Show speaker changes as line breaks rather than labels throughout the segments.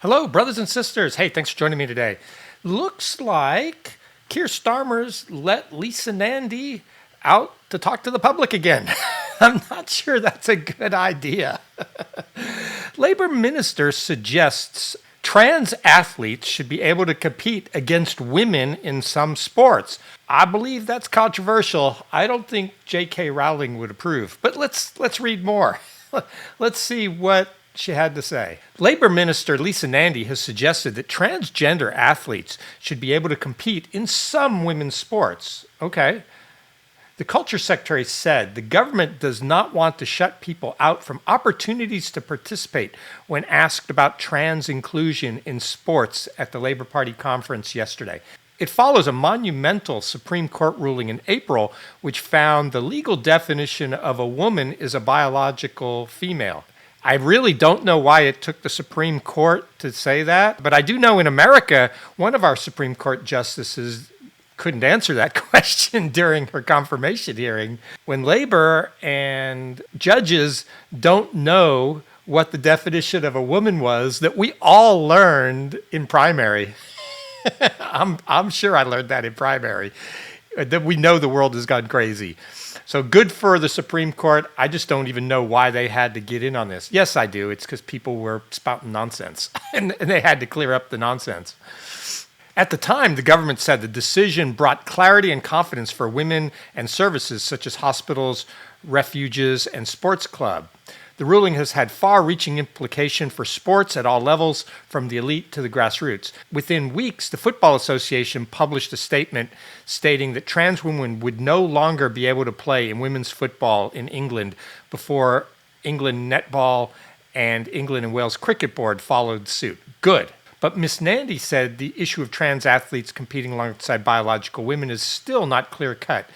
Hello, brothers and sisters. Hey, thanks for joining me today. Looks like Keir Starmer's let Lisa Nandy out to talk to the public again. I'm not sure that's a good idea. Labour Minister suggests trans athletes should be able to compete against women in some sports. I believe that's controversial. I don't think J.K. Rowling would approve. But let's read more. Let's see what she had to say. Labour Minister Lisa Nandy has suggested that transgender athletes should be able to compete in some women's sports. Okay. The Culture Secretary said the government does not want to shut people out from opportunities to participate when asked about trans inclusion in sports at the Labour Party conference yesterday. It follows a monumental Supreme Court ruling in April, which found the legal definition of a woman is a biological female. I really don't know why it took the Supreme Court to say that, but I do know in America, one of our Supreme Court justices couldn't answer that question during her confirmation hearing. When Labor and judges don't know what the definition of a woman was that we all learned in primary. I'm sure I learned that in primary, that we know the world has gone crazy. So good for the Supreme Court. I just don't even know why they had to get in on this. Yes, I do. It's because people were spouting nonsense, and they had to clear up the nonsense. At the time, the government said the decision brought clarity and confidence for women and services such as hospitals, refuges, and sports clubs. The ruling has had far-reaching implication for sports at all levels, from the elite to the grassroots. Within weeks, the Football Association published a statement stating that trans women would no longer be able to play in women's football in England before England Netball and England and Wales Cricket Board followed suit. Good. But Ms. Nandy said the issue of trans athletes competing alongside biological women is still not clear-cut.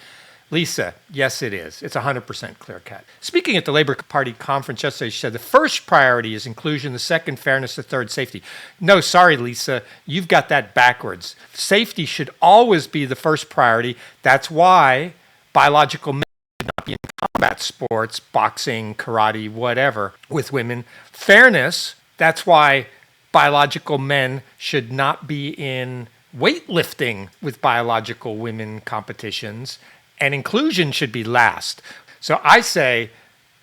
Lisa, yes, it is. It's 100% clear-cut. Speaking at the Labour Party conference yesterday, she said the first priority is inclusion, the second, fairness, the third, safety. No, sorry, Lisa, you've got that backwards. Safety should always be the first priority. That's why biological men should not be in combat sports, boxing, karate, whatever, with women. Fairness, that's why biological men should not be in weightlifting with biological women competitions. And inclusion should be last. So I say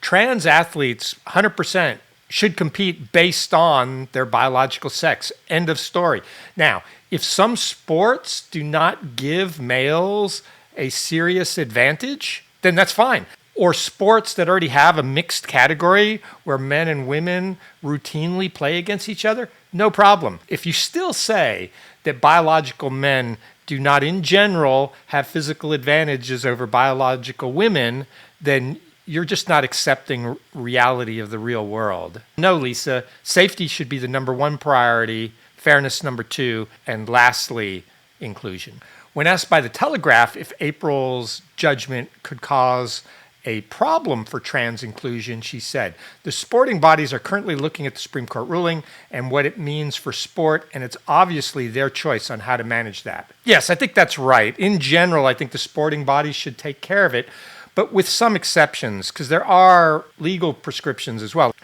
trans athletes 100% should compete based on their biological sex. End of story. Now, if some sports do not give males a serious advantage, then that's fine. Or sports that already have a mixed category where men and women routinely play against each other, no problem. If you still say that biological men do not in general have physical advantages over biological women, then you're just not accepting reality of the real world. No, Lisa, safety should be the number one priority, fairness number two, and lastly, inclusion. When asked by The Telegraph if April's judgment could cause a problem for trans inclusion, she said, the sporting bodies are currently looking at the Supreme Court ruling and what it means for sport, and it's obviously their choice on how to manage that. Yes, I think that's right. In general, I think the sporting bodies should take care of it, but with some exceptions, because there are legal prescriptions as well.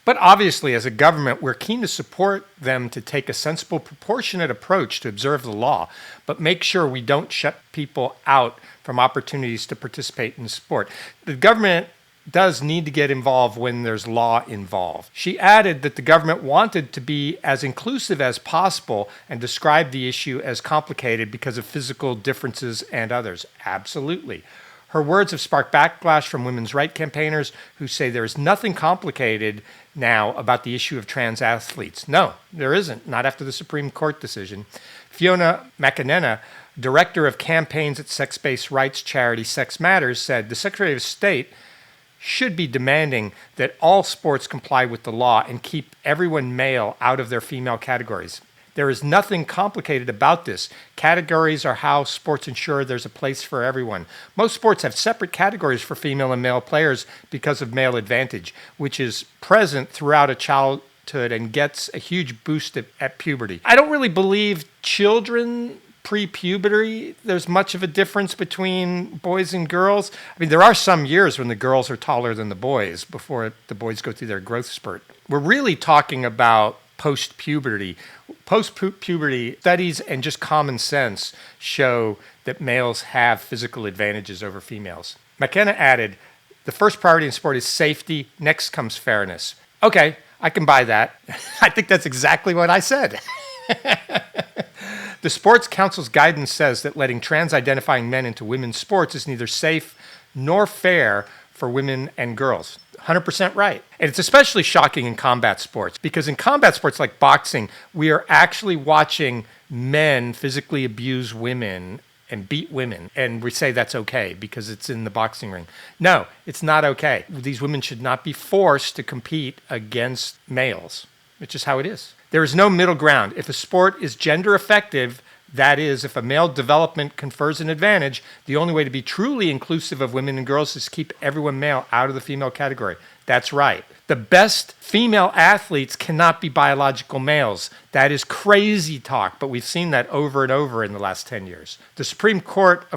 But obviously, as a government, we're keen to support them to take a sensible, proportionate approach to observe the law, but make sure we don't shut people out from opportunities to participate in sport. The government does need to get involved when there's law involved. She added that the government wanted to be as inclusive as possible and described the issue as complicated because of physical differences and others. Absolutely. Her words have sparked backlash from women's rights campaigners who say there is nothing complicated now about the issue of trans athletes. No, there isn't, not after the Supreme Court decision. Fiona McEnena, director of campaigns at sex-based rights charity Sex Matters, said the Secretary of State should be demanding that all sports comply with the law and keep everyone male out of their female categories. There is nothing complicated about this. Categories are how sports ensure there's a place for everyone. Most sports have separate categories for female and male players because of male advantage, which is present throughout a childhood and gets a huge boost at puberty. I don't really believe children pre-puberty, there's much of a difference between boys and girls. I mean, there are some years when the girls are taller than the boys before the boys go through their growth spurt. We're really talking about post-puberty. Post-puberty studies and just common sense show that males have physical advantages over females. McKenna added, the first priority in sport is safety. Next comes fairness. Okay, I can buy that. I think that's exactly what I said. The Sports Council's guidance says that letting trans-identifying men into women's sports is neither safe nor fair for women and girls. 100% right. And it's especially shocking in combat sports because in combat sports like boxing, we are actually watching men physically abuse women and beat women. And we say that's okay because it's in the boxing ring. No, it's not okay. These women should not be forced to compete against males. It's just how it is. There is no middle ground. If a sport is gender effective, that is, if a male development confers an advantage, the only way to be truly inclusive of women and girls is to keep everyone male out of the female category. That's right. The best female athletes cannot be biological males. That is crazy talk, but we've seen that over and over in the last 10 years. The Supreme Court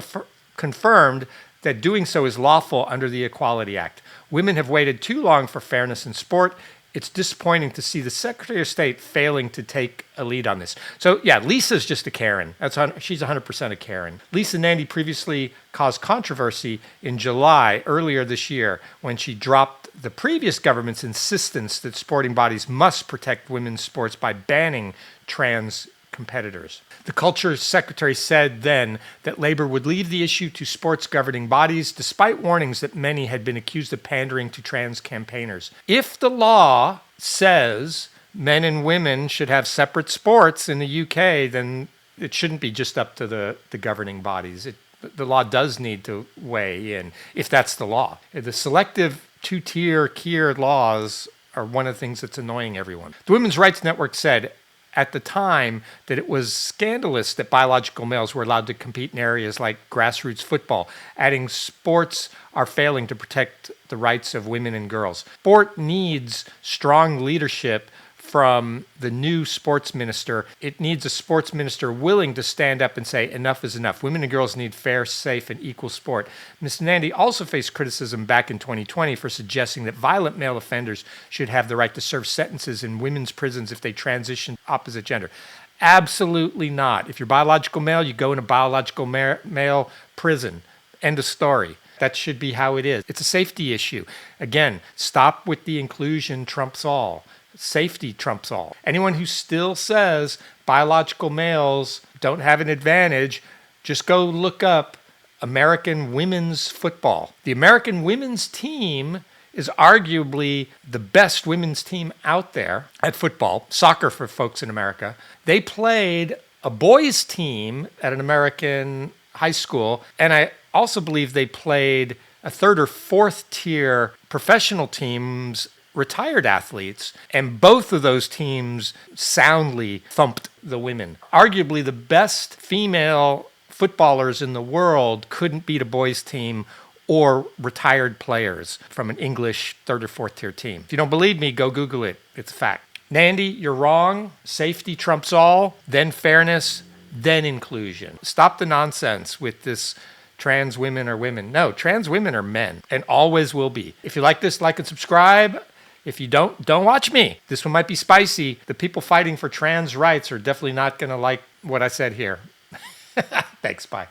confirmed that doing so is lawful under the Equality Act. Women have waited too long for fairness in sport. It's disappointing to see the Secretary of State failing to take a lead on this. So yeah, Lisa's just a Karen. She's 100% a Karen. Lisa Nandy previously caused controversy in July earlier this year when she dropped the previous government's insistence that sporting bodies must protect women's sports by banning trans competitors. The Culture Secretary said then that Labour would leave the issue to sports governing bodies, despite warnings that many had been accused of pandering to trans campaigners. If the law says men and women should have separate sports in the UK, then it shouldn't be just up to the governing bodies. The law does need to weigh in, if that's the law. The selective two-tier laws are one of the things that's annoying everyone. The Women's Rights Network said, at the time, that it was scandalous that biological males were allowed to compete in areas like grassroots football, adding sports are failing to protect the rights of women and girls. Sport needs strong leadership from the new sports minister. It needs a sports minister willing to stand up and say enough is enough. Women and girls need fair, safe, and equal sport. Ms. Nandy also faced criticism back in 2020 for suggesting that violent male offenders should have the right to serve sentences in women's prisons if they transition opposite gender. Absolutely not. If you're biological male, you go in a biological male prison. End of story. That should be how it is. It's a safety issue. Again, stop with the inclusion trumps all. Safety trumps all. Anyone who still says biological males don't have an advantage, just go look up American women's football. The American women's team is arguably the best women's team out there at football, soccer for folks in America. They played a boys' team at an American high school, and I also believe they played a third or fourth tier professional teams, retired athletes, and both of those teams soundly thumped the women. Arguably the best female footballers in the world couldn't beat a boys team or retired players from an English third or fourth tier team. If you don't believe me, go Google it. It's a fact. Nandy, you're wrong. Safety trumps all, then fairness, then inclusion. Stop the nonsense with this trans women are women. No, trans women are men and always will be. If you like this, like and subscribe. If you don't watch me. This one might be spicy. The people fighting for trans rights are definitely not going to like what I said here. Thanks, bye.